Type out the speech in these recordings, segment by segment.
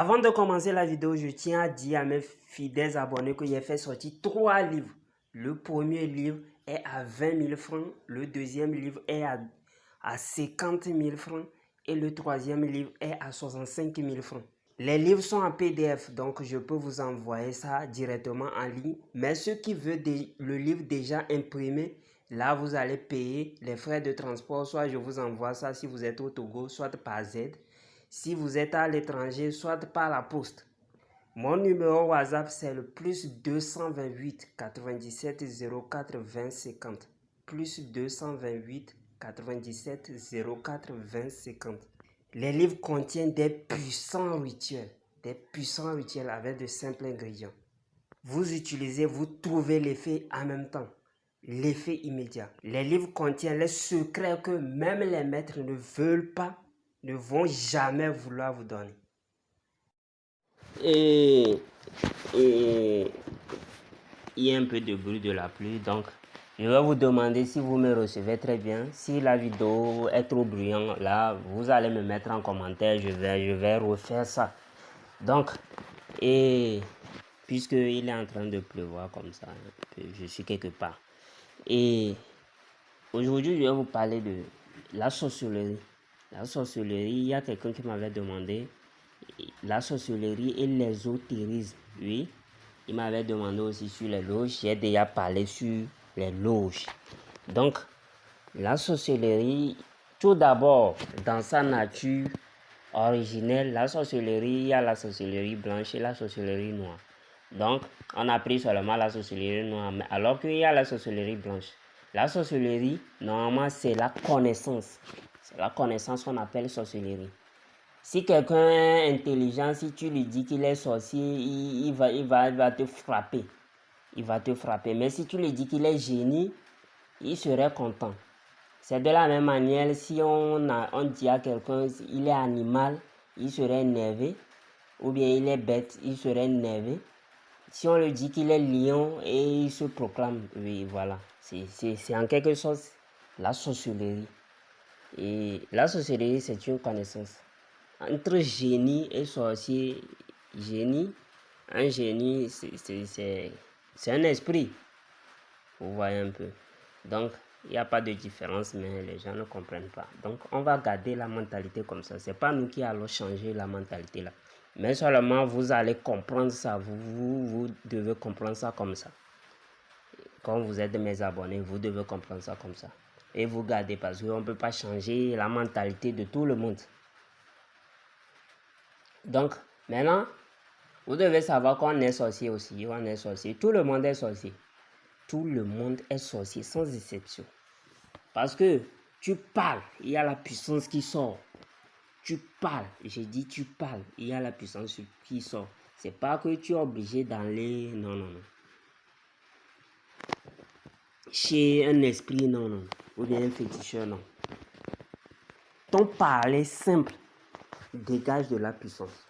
Avant de commencer la vidéo, je tiens à dire à mes fidèles abonnés que j'ai fait sortir 3 livres. Le premier livre est à 20 000 francs, le deuxième livre est à 50 000 francs et le troisième livre est à 65 000 francs. Les livres sont en PDF, donc je peux vous envoyer ça directement en ligne. Mais ceux qui veulent le livre déjà imprimé, là vous allez payer les frais de transport. Soit je vous envoie ça si vous êtes au Togo, soit par Z. Si vous êtes à l'étranger, soit par la poste. Mon numéro WhatsApp, c'est le +228 97 04 20 50. +228 97 04 20 50. Les livres contiennent des puissants rituels avec de simples ingrédients. Vous utilisez, vous trouvez l'effet en même temps, l'effet immédiat. Les livres contiennent les secrets que même les maîtres ne veulent pas, ne vont jamais vouloir vous donner. Et il y a un peu de bruit de la pluie, donc je vais vous demander si vous me recevez très bien. Si la vidéo est trop bruyante, là, vous allez me mettre en commentaire, je vais refaire ça. Donc, et puisqu'il est en train de pleuvoir comme ça, je suis quelque part. Et aujourd'hui, je vais vous parler de la sorcellerie. La sorcellerie, il y a quelqu'un qui m'avait demandé la sorcellerie et l'ésotérisme. Oui, il m'avait demandé aussi sur les loges. J'ai déjà parlé sur les loges. Donc, la sorcellerie, tout d'abord, dans sa nature originelle, la sorcellerie, il y a la sorcellerie blanche et la sorcellerie noire. Donc, on a pris seulement la sorcellerie noire, alors qu'il y a la sorcellerie blanche. La sorcellerie, normalement, c'est la connaissance. C'est la connaissance qu'on appelle sorcellerie. Si quelqu'un est intelligent, si tu lui dis qu'il est sorcier, il va te frapper. Il va te frapper. Mais si tu lui dis qu'il est génie, il serait content. C'est de la même manière, si on dit à quelqu'un il est animal, il serait énervé. Ou bien il est bête, il serait énervé. Si on lui dit qu'il est lion et il se proclame, oui, voilà. C'est en quelque sorte la sorcellerie. Et la sorcellerie, c'est une connaissance. Entre génie et sorcier, un génie, c'est un esprit. Vous voyez un peu. Donc, il n'y a pas de différence, mais les gens ne comprennent pas. Donc, on va garder la mentalité comme ça. Ce n'est pas nous qui allons changer la mentalité là. Mais seulement, vous allez comprendre ça. Vous devez comprendre ça comme ça. Quand vous êtes mes abonnés, vous devez comprendre ça comme ça. Et vous gardez parce qu'on ne peut pas changer la mentalité de tout le monde. Donc, maintenant, vous devez savoir qu'on est sorcier aussi. On est sorcier. Tout le monde est sorcier. Tout le monde est sorcier, sans exception. Parce que tu parles, il y a la puissance qui sort. Tu parles, j'ai dit tu parles, il y a la puissance qui sort. C'est pas que tu es obligé d'aller, non, non, non. Chez un esprit, non, non. Ou bien un féticheur, non. Ton parler simple dégage de la puissance.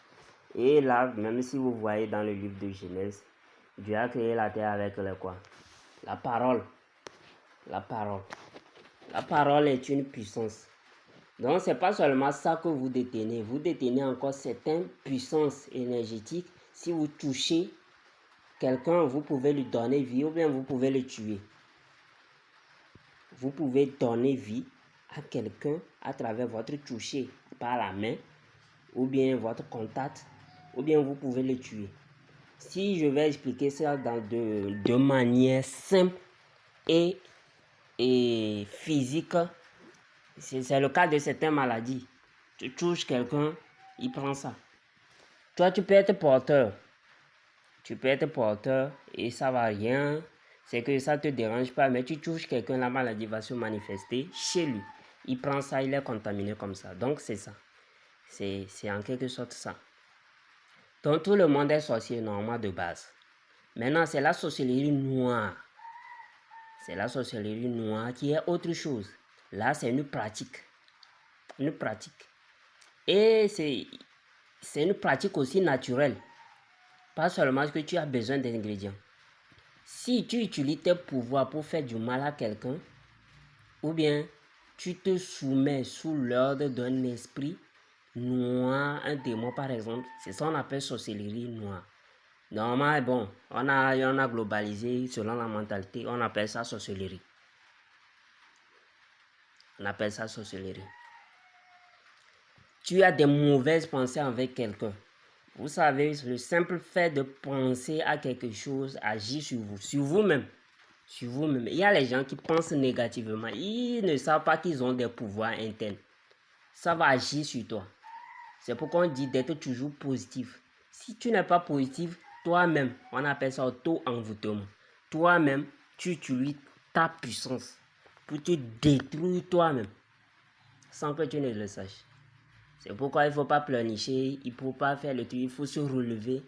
Et là, même si vous voyez dans le livre de Genèse, Dieu a créé la terre avec le quoi? La parole. La parole. La parole est une puissance. Donc, ce n'est pas seulement ça que vous détenez. Vous détenez encore certaines puissances énergétiques. Si vous touchez quelqu'un, vous pouvez lui donner vie ou bien vous pouvez le tuer. Vous pouvez donner vie à quelqu'un à travers votre toucher par la main ou bien votre contact ou bien vous pouvez le tuer. Si je vais expliquer ça de manière simple et physique, c'est le cas de certaines maladies. Tu touches quelqu'un, il prend ça. Toi, tu peux être porteur. Tu peux être porteur et ça va rien. C'est que ça ne te dérange pas, mais tu touches quelqu'un, la maladie va se manifester chez lui. Il prend ça, il est contaminé comme ça. Donc, c'est ça. C'est en quelque sorte ça. Donc, tout le monde est sorcier normalement de base. Maintenant, c'est la sorcellerie noire. C'est la sorcellerie noire qui est autre chose. Là, c'est une pratique. Une pratique. Et c'est une pratique aussi naturelle. Pas seulement que tu as besoin d'ingrédients. Si tu utilises tes pouvoirs pour faire du mal à quelqu'un, ou bien tu te soumets sous l'ordre d'un esprit, noir, un démon par exemple, c'est ça qu'on appelle sorcellerie noire. Normalement, bon, on a globalisé selon la mentalité, on appelle ça sorcellerie. On appelle ça sorcellerie. Tu as des mauvaises pensées avec quelqu'un. Vous savez, le simple fait de penser à quelque chose agit sur vous, sur vous-même. Sur vous-même. Il y a les gens qui pensent négativement. Ils ne savent pas qu'ils ont des pouvoirs internes. Ça va agir sur toi. C'est pourquoi on dit d'être toujours positif. Si tu n'es pas positif, toi-même, on appelle ça auto-envoûtement. Toi-même, tu utilises ta puissance pour te détruire toi-même sans que tu ne le saches. C'est pourquoi il ne faut pas pleurnicher, il ne faut pas faire le truc, il faut se relever,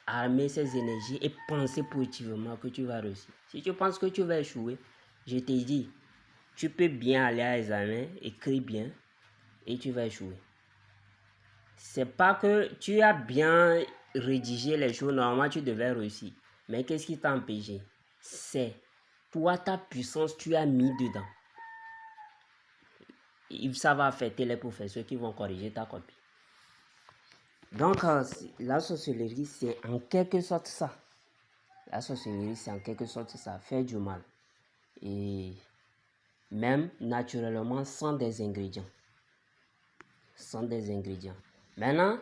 armer ses énergies et penser positivement que tu vas réussir. Si tu penses que tu vas échouer, je te dis, tu peux bien aller à l'examen, écrire bien et tu vas échouer. C'est pas que tu as bien rédigé les choses, normalement tu devais réussir. Mais qu'est-ce qui t'a empêché? C'est toi, ta puissance, tu as mis dedans. Et ça va affecter les professeurs qui vont corriger ta copie. Donc, la sorcellerie, c'est en quelque sorte ça. La sorcellerie, c'est en quelque sorte ça, faire du mal. Et même naturellement, sans des ingrédients. Sans des ingrédients. Maintenant,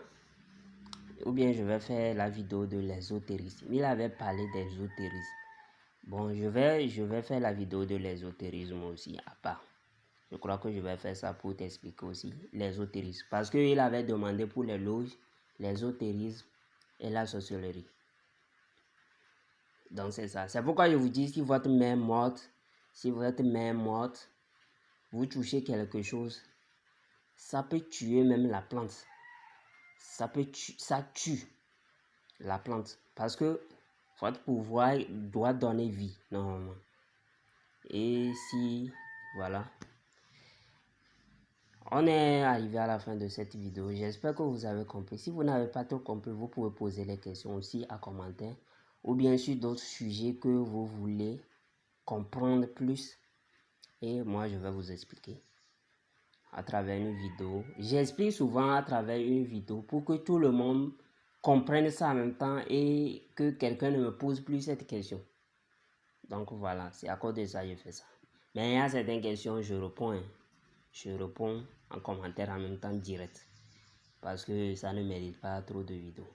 ou bien je vais faire la vidéo de l'ésotérisme. Il avait parlé d'ésotérisme. Bon, je vais faire la vidéo de l'ésotérisme aussi à part. Je crois que je vais faire ça pour t'expliquer aussi l'ésotérisme. Parce qu'il avait demandé pour les loges, l'ésotérisme et la sorcellerie. Donc c'est ça. C'est pourquoi je vous dis, si votre main est morte, vous touchez quelque chose, ça peut tuer même la plante. Ça tue la plante. Parce que votre pouvoir doit donner vie, normalement. Et si, voilà. On est arrivé à la fin de cette vidéo. J'espère que vous avez compris. Si vous n'avez pas tout compris, vous pouvez poser les questions aussi à commentaire. Ou bien sur d'autres sujets que vous voulez comprendre plus. Et moi, je vais vous expliquer à travers une vidéo. J'explique souvent à travers une vidéo pour que tout le monde comprenne ça en même temps et que quelqu'un ne me pose plus cette question. Donc voilà, c'est à cause de ça que je fais ça. Mais il y a certaines questions, je réponds. Je réponds en commentaire en même temps direct. Parce que ça ne mérite pas trop de vidéos.